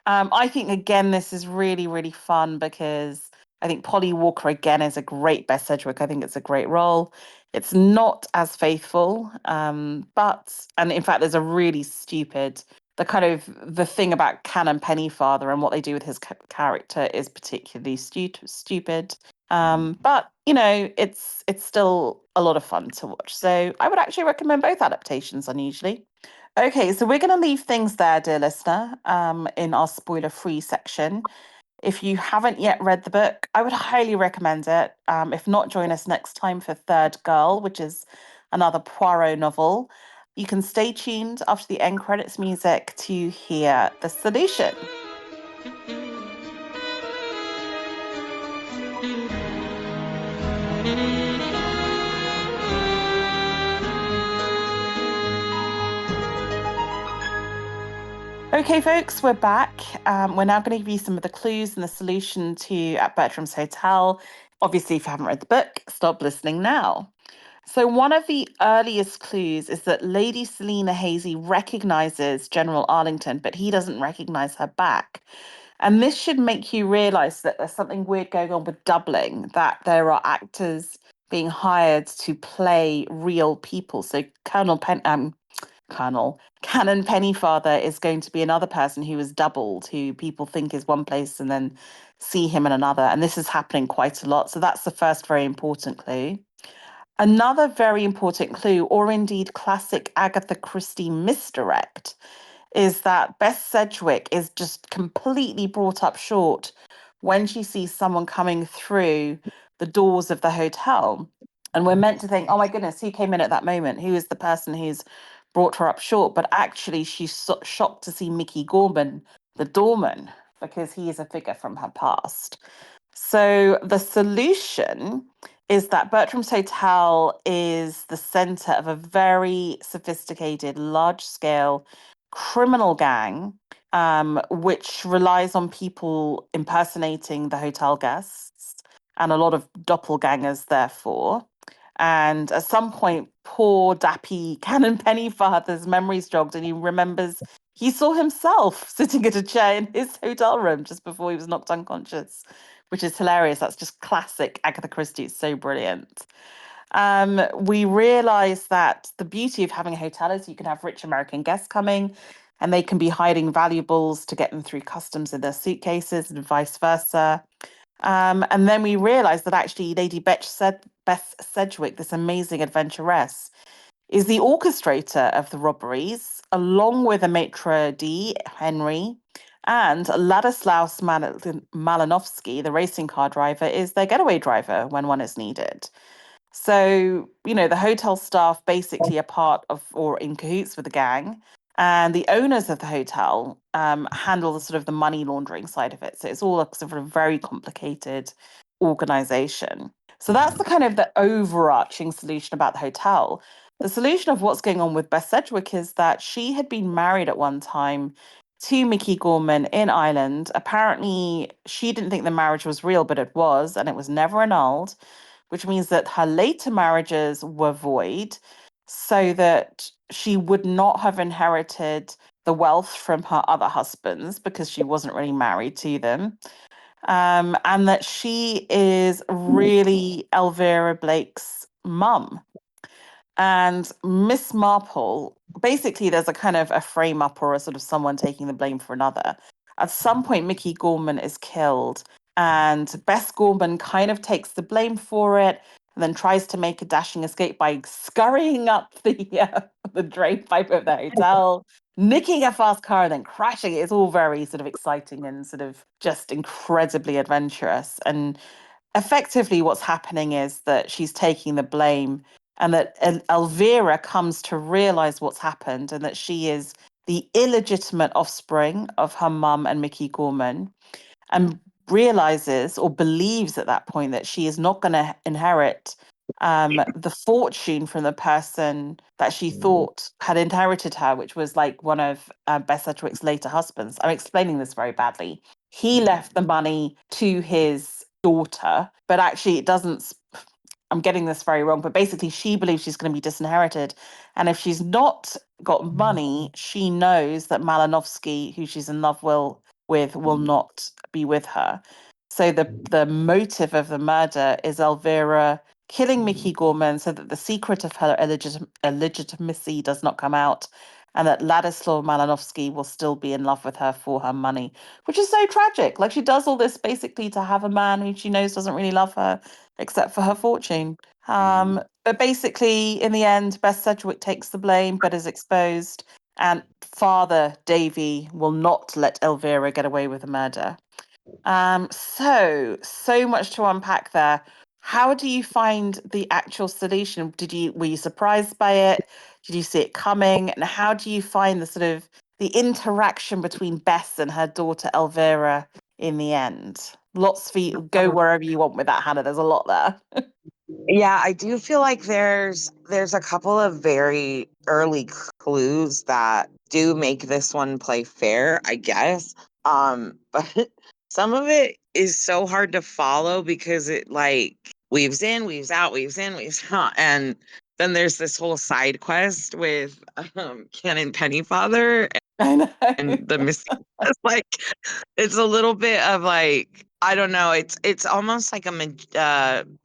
I think again this is really really fun because I think Polly Walker again is a great Bess Sedgwick. I think it's a great role. It's not as faithful, but and in fact there's a really stupid the thing about Canon Pennyfather and what they do with his character is particularly stupid. But it's still a lot of fun to watch. So I would actually recommend both adaptations. Unusually. Okay, so we're going to leave things there, dear listener, in our spoiler-free section. If you haven't yet read the book, I would highly recommend it. If not, join us next time for Third Girl, which is another Poirot novel. You can stay tuned after the end credits music to hear the solution. Okay, folks, we're back. We're now going to give you some of the clues and the solution to At Bertram's Hotel. Obviously, if you haven't read the book, stop listening now. So, one of the earliest clues is that Lady Selina Hazy recognizes General Arlington, but he doesn't recognize her back. And this should make you realize that there's something weird going on with doubling, that there are actors being hired to play real people. So, Canon Pennyfather is going to be another person who is doubled, who people think is one place and then see him in another. And this is happening quite a lot. So, that's the first very important clue. Another very important clue, or indeed classic Agatha Christie misdirect, is that Bess Sedgwick is just completely brought up short when she sees someone coming through the doors of the hotel. And we're meant to think, oh my goodness, who came in at that moment? Who is the person who's brought her up short? But actually, she's shocked to see Mickey Gorman, the doorman, because he is a figure from her past. So the solution is that Bertram's Hotel is the center of a very sophisticated, large scale criminal gang, which relies on people impersonating the hotel guests and a lot of doppelgangers, therefore. And at some point, poor Dappy Canon Pennyfather's memories jogged and he remembers he saw himself sitting at a chair in his hotel room just before he was knocked unconscious, which is hilarious. That's just classic Agatha Christie. It's so brilliant. We realize that the beauty of having a hotel is you can have rich American guests coming and they can be hiding valuables to get them through customs in their suitcases and vice versa. And then we realize that actually Lady Beth Sedgwick, this amazing adventuress, is the orchestrator of the robberies, along with a maitre d', Henry, and Ladislaus Malinowski, the racing car driver, is their getaway driver when one is needed. So, the hotel staff basically are part of or in cahoots with the gang. And the owners of the hotel handle the sort of the money laundering side of it. So it's all a sort of very complicated organization. So that's the kind of the overarching solution about the hotel. The solution of what's going on with Bess Sedgwick is that she had been married at one time to Mickey Gorman in Ireland. Apparently, she didn't think the marriage was real, but it was, and it was never annulled, which means that her later marriages were void, so that she would not have inherited the wealth from her other husbands because she wasn't really married to them. And that she is really Elvera Blake's mum. And Miss Marple, basically, there's a kind of a frame up or a sort of someone taking the blame for another. At some point, Mickey Gorman is killed, and Bess Gorman kind of takes the blame for it and then tries to make a dashing escape by scurrying up the drain pipe of the hotel, nicking a fast car, and then crashing it. It's all very sort of exciting and sort of just incredibly adventurous. And effectively, what's happening is that she's taking the blame and that Elvira comes to realize what's happened and that she is the illegitimate offspring of her mum and Mickey Gorman, and realizes or believes at that point that she is not going to inherit the fortune from the person that she thought had inherited her, which was like one of Bess Sedgwick's later husbands. I'm explaining this very badly. He left the money to his daughter, but actually it doesn't. I'm getting this very wrong, but basically she believes she's going to be disinherited. And if she's not got money, she knows that Malinowski, who she's in love will not be with her. So the motive of the murder is Elvira killing Mickey Gorman so that the secret of her illegitimacy does not come out, and that Ladislaw Malinowski will still be in love with her for her money, which is so tragic. Like, she does all this basically to have a man who she knows doesn't really love her except for her fortune. But basically, in the end, Bess Sedgwick takes the blame but is exposed, and Father Davy will not let Elvira get away with the murder. So much to unpack there. How do you find the actual solution? Were you surprised by it? Did you see it coming? And how do you find the sort of the interaction between Bess and her daughter Elvira in the end? Lots for you. Go wherever you want with that, Hannah. There's a lot there. Yeah, I do feel like there's a couple of very early clues that do make this one play fair, I guess. But some of it is so hard to follow because it, like, weaves in, weaves out, weaves in, weaves out. And then there's this whole side quest with Canon Pennyfather I know. and the missing. It's like it's a little bit of like I don't know. It's almost like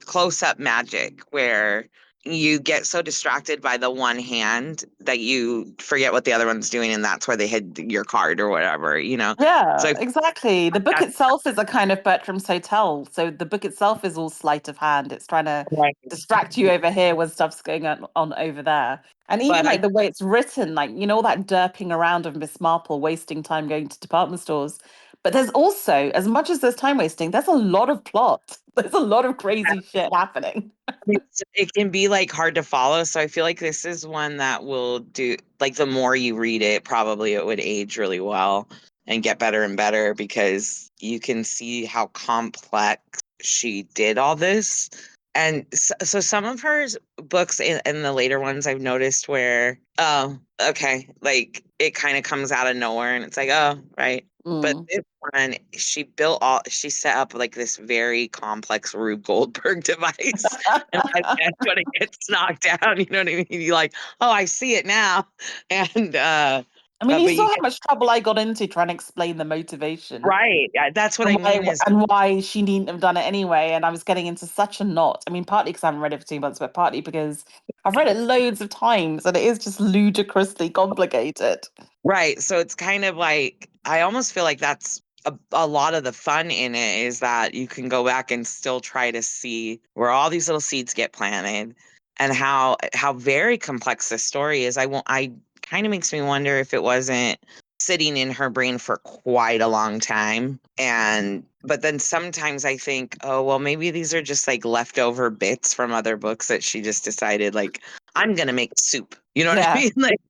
close up magic where you get so distracted by the one hand that you forget what the other one's doing, and that's where they hid your card or whatever. So Yeah, exactly. The book that's itself is a kind of Bertram's Hotel. So the book itself is all sleight of hand. It's trying to right. distract you over here when stuff's going on over there. And even But like the way it's written, like, all that derping around of Miss Marple, wasting time going to department stores. But there's also, as much as there's time wasting, there's a lot of plot. There's a lot of crazy shit happening. it can be like hard to follow. So I feel like this is one that will do like the more you read it, probably it would age really well and get better and better because you can see how complex she did all this. And so some of her books in the later ones I've noticed where, oh, okay, like it kind of comes out of nowhere and it's like, oh, right. But Mm. this one, she set up like this very complex Rube Goldberg device. And by the end, when it gets knocked down, you know what I mean? You're like, oh, I see it now. And, I mean, you but saw you how get, much trouble I got into trying to explain the motivation right. Yeah, that's what and I why mean is, and why she needn't have done it anyway. And I was getting into such a knot. I mean, partly because I haven't read it for 2 months, but partly because I've read it loads of times and it is just ludicrously complicated. right. So it's kind of like, I almost feel like that's a lot of the fun in it is that you can go back and still try to see where all these little seeds get planted and how very complex this story is. I kind of makes me wonder if it wasn't sitting in her brain for quite a long time. And but then sometimes I think, oh well, maybe these are just like leftover bits from other books that she just decided like I'm gonna make soup. You know what I Yeah. mean? Like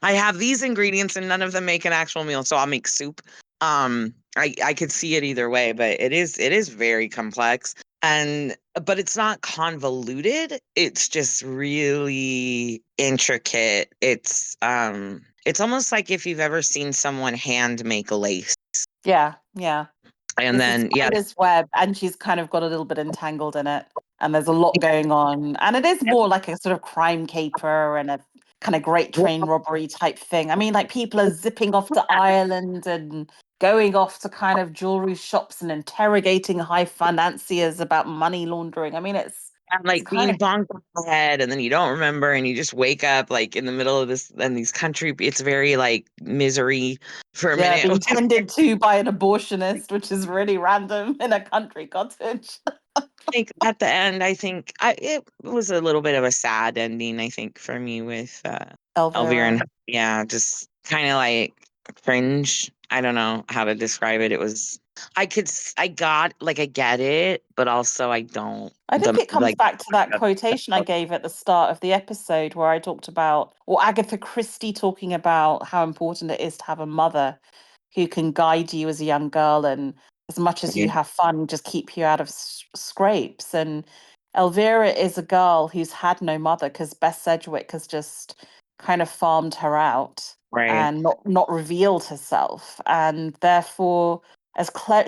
I have these ingredients and none of them make an actual meal, so I'll make soup. I could see it either way, but it is very complex. And but it's not convoluted. It's just really intricate. It's almost like if you've ever seen someone hand make lace. Yeah. Yeah. And It's a then yeah, spider's web, and she's kind of got a little bit entangled in it. And there's a lot going on. And it is more like a sort of crime caper and a kind of great train robbery type thing. I mean, like people are zipping off to Ireland and going off to kind of jewelry shops and interrogating high financiers about money laundering. I mean, and it's like kind being of bonked on the head and then you don't remember and you just wake up like in the middle of this and these country it's very like misery for a yeah, minute. being tended to by an abortionist, which is really random in a country cottage. Like at the end, I think it was a little bit of a sad ending. I think for me with Elvira Elvira. and yeah, just kind of like cringe. I don't know how to describe it. It was I got like I get it, but also I don't. I think The it comes like back to that quotation I gave at the start of the episode where I talked about, or Agatha Christie talking about how important it is to have a mother who can guide you as a young girl and as much as you have fun, just keep you out of scrapes. And Elvira is a girl who's had no mother because Bess Sedgwick has just kind of farmed her out right, and not revealed herself. And therefore,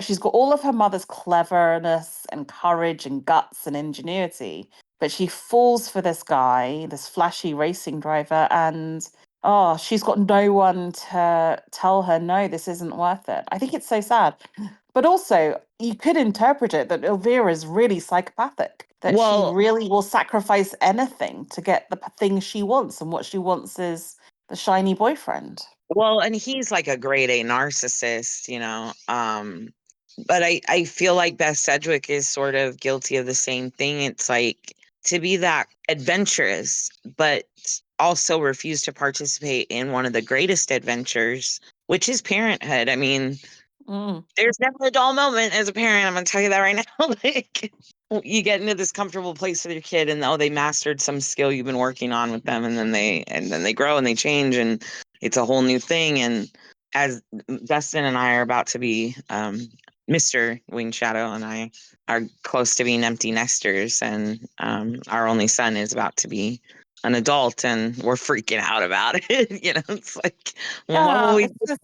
she's got all of her mother's cleverness and courage and guts and ingenuity, but she falls for this guy, this flashy racing driver, and oh, she's got no one to tell her, no, this isn't worth it. I think it's so sad. But also, you could interpret it that Elvira is really psychopathic, that she well, really will sacrifice anything to get the thing she wants, and what she wants is the shiny boyfriend. and he's like a grade A narcissist, you know. But I feel like Beth Sedgwick is sort of guilty of the same thing. It's like to be that adventurous, but also refuse to participate in one of the greatest adventures, which is parenthood. I mean, Mm. there's never a dull moment as a parent. I'm gonna tell you that right now. Like you get into this comfortable place with your kid and oh they mastered some skill you've been working on with them and then they grow and they change and it's a whole new thing. And as Dustin and I are about to be Mr. WingedShadow and I are close to being empty nesters and our only son is about to be an adult and we're freaking out about it. It's like, well, what will Yeah, we it's just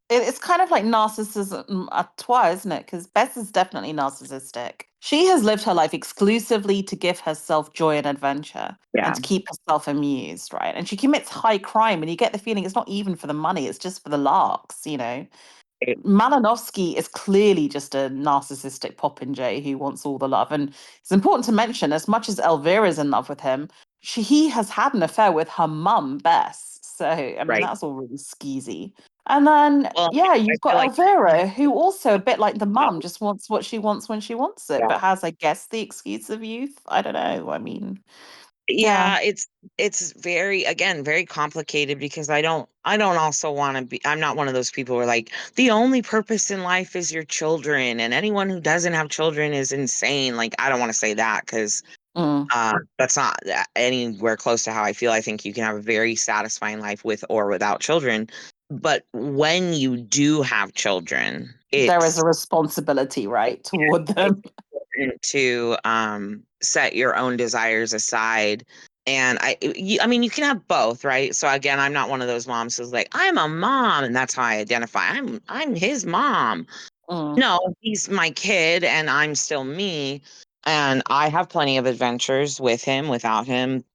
it's kind of like narcissism at twice, isn't it? Because Bess is definitely narcissistic. She has lived her life exclusively to give herself joy and adventure and Yeah. to keep herself amused, right? And she commits high crime, and you get the feeling it's not even for the money, it's just for the larks, you know? Malinowski is clearly just a narcissistic popinjay who wants all the love. And it's important to mention, as much as Elvira's in love with him, he has had an affair with her mum, Bess. So, I mean, Right. that's all really skeezy. And then, Well, yeah, I you've feel got like Elvira, who also, a bit like the no, mum, just wants what she wants when she wants it, yeah. but has, I guess, the excuse of youth. I don't know. I mean, yeah. Yeah, it's very, again, very complicated because I don't also want to be, I'm not one of those people who are like, the only purpose in life is your children and anyone who doesn't have children is insane. Like, I don't want to say that because Mm, that's not anywhere close to how I feel. I think you can have a very satisfying life with or without children. But when you do have children, there is it's a responsibility, right, toward it's them. important to set your own desires aside. And I mean, you can have both, right? So again, I'm not one of those moms who's like, I'm a mom, and that's how I identify. I'm his mom. Mm, No, he's my kid, and I'm still me. And I have plenty of adventures with him, without him,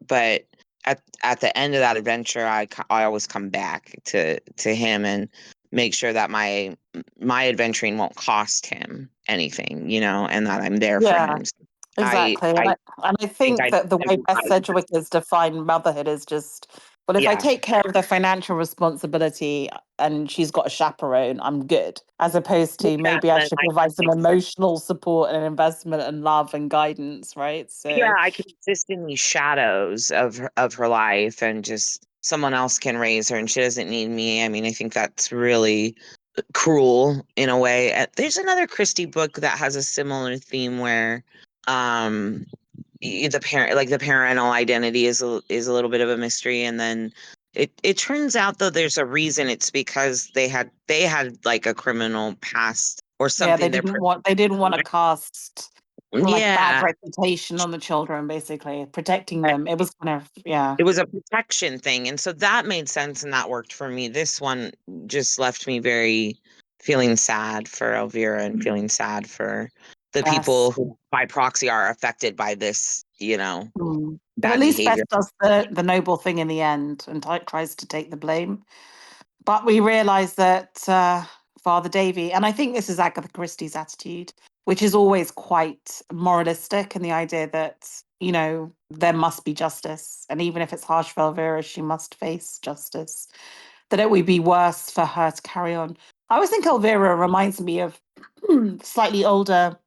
But at the end of that adventure, I always come back to him and make sure that my adventuring won't cost him anything, and that I'm there for yeah. him. So Exactly. I And I think think I that the way Bess empathize. Sedgwick has defined motherhood is just, well, if I Yeah, take care of the financial responsibility and she's got a chaperone, I'm good. As opposed to yeah. maybe I Then should I provide some can emotional support and investment and love and guidance, right? Yeah, So, I can exist in these shadows of her life, and just someone else can raise her, and she doesn't need me. I mean, I think that's really cruel in a way. There's another Christie book that has a similar theme where um the parent, like the parental identity is a little bit of a mystery, and then it turns out though there's a reason. It's because they had like a criminal past or yeah, something. Their they didn't want to cast like bad yeah. reputation on the children, basically, protecting them. It was kind of, yeah. It was a protection thing, and so that made sense and that worked for me. This one just left me very feeling sad for Elvira and feeling sad for the Yes. people who by proxy are affected by this, Mm. But at bad least Beth behavior. does the noble thing in the end and tries to take the blame. But we realise that Father Davy, and I think this is Agatha Christie's attitude, which is always quite moralistic in the idea that, there must be justice. And even if it's harsh for Elvira, she must face justice. That it would be worse for her to carry on. I always think Elvira reminds me of slightly older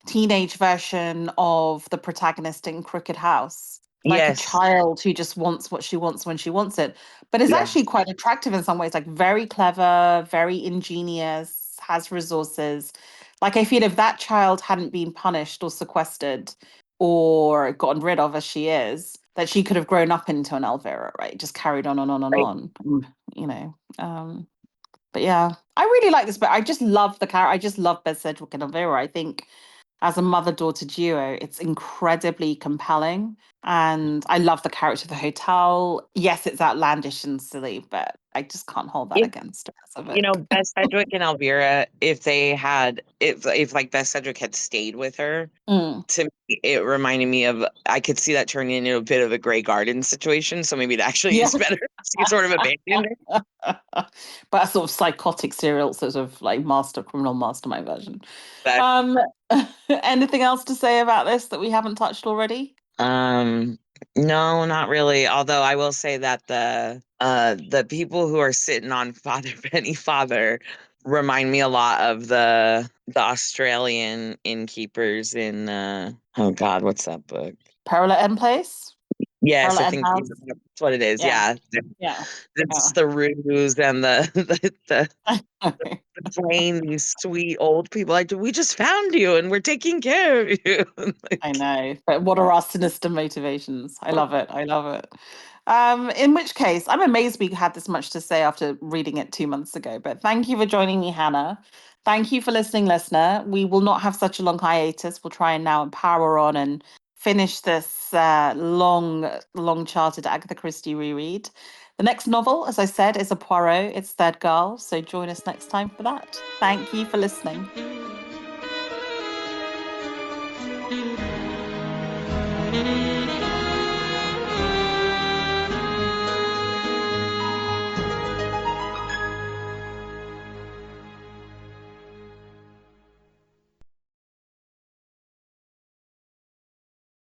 teenage version of the protagonist in Crooked House, like a Yes. child who just wants what she wants when she wants it, but is Yeah. actually quite attractive in some ways, like very clever, very ingenious, has resources. Like, I feel if that child hadn't been punished or sequestered or gotten rid of as she is, that she could have grown up into an Elvira, right? Just carried on and on and Right. on, you know. But yeah, I really like this book. I just love the character. I just love Bess Sedgwick and Elvira. I think as a mother-daughter duo, it's incredibly compelling. And I love the character of the hotel. Yes, it's outlandish and silly, but I just can't hold that If against the rest of it. Bess Sedgwick and Elvira, if like Bess Sedgwick had stayed with her, Mm, to me, it reminded me of, I could see that turning into a bit of a Grey Garden situation. So maybe it actually yeah. is better. She sort of abandoned But a sort of psychotic serial, sort of like criminal mastermind version. her. Um, anything else to say about this that we haven't touched already? Um, no, not really. Although I will say that the people who are sitting on Father Penny Father remind me a lot of the Australian innkeepers in oh God, what's that book? Pearl at End Place? Yes, Pearl I at End think House? that's what it is. Yeah, Yeah. yeah. It's the ruse and Yeah. playing these sweet old people. Like, we just found you and we're taking care of you. I Like, know, but what are our sinister motivations? I love it. I love it. In which case, I'm amazed we had this much to say after reading it 2 months ago. But thank you for joining me, Hannah. Thank you for listening, listener. We will not have such a long hiatus. We'll try and now power on and finish this long charted Agatha Christie reread. The next novel, as I said, is a Poirot. It's Third Girl. So join us next time for that. Thank you for listening.